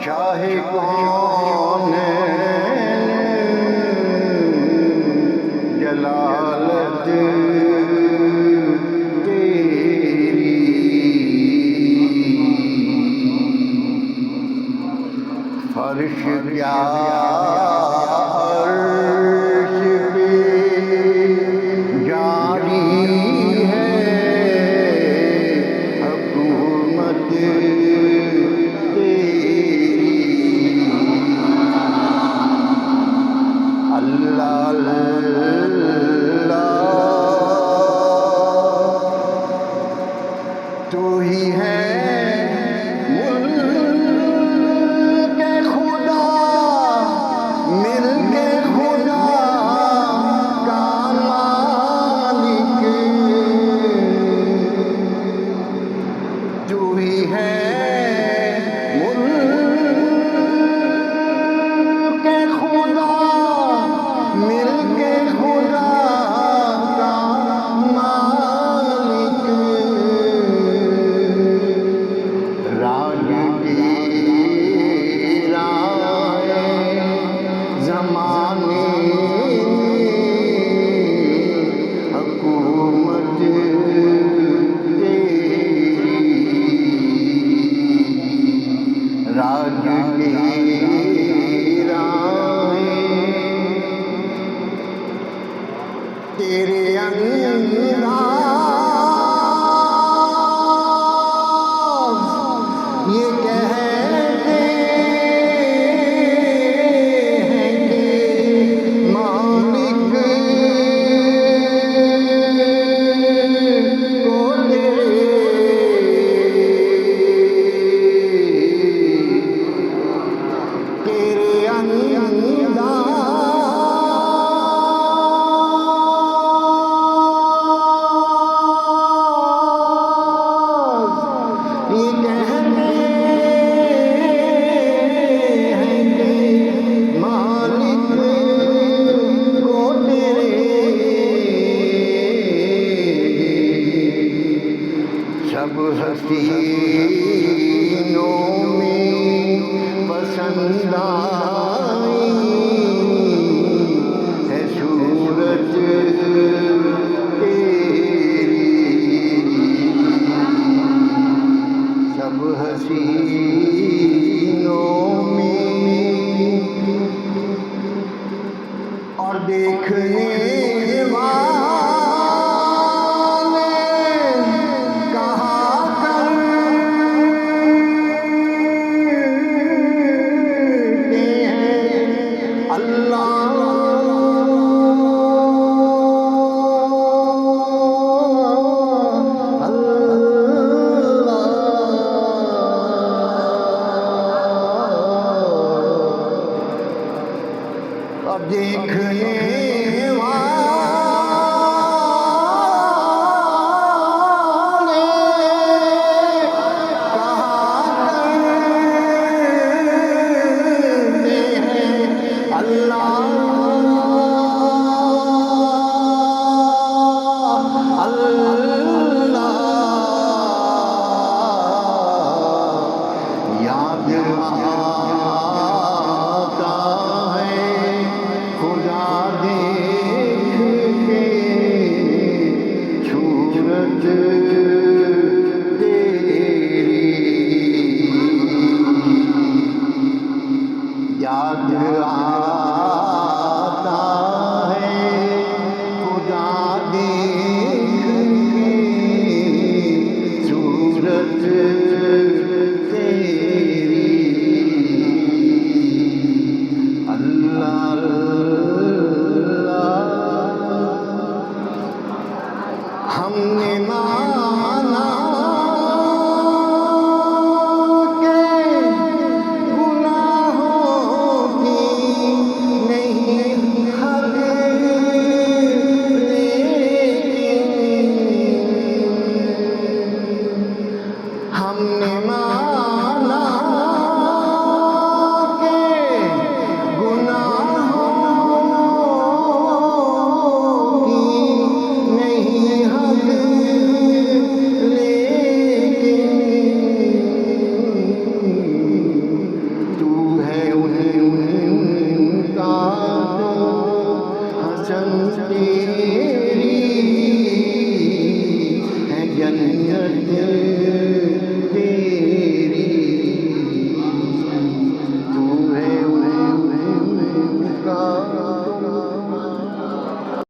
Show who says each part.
Speaker 1: चाहे कौन जलालत तेरी, फर्श क्या अर्श पे जारी है हुकूमत तेरी। अल्लाह अल्लाह तू ही है तेरे अंदाज़ ये कहते हैं कि मालिक को तेरे अंदाज़ सब हसीनों में पसंद आई है सूरत तेरी। सब हसीनों में और देखने देखने वाले कहा करते हैं अल्लाह अल्लाह। याद आता है खुदा देख के सूरत तेरी। याद आता है खुदा देख के सूरत तेरी। अल्लाह हमने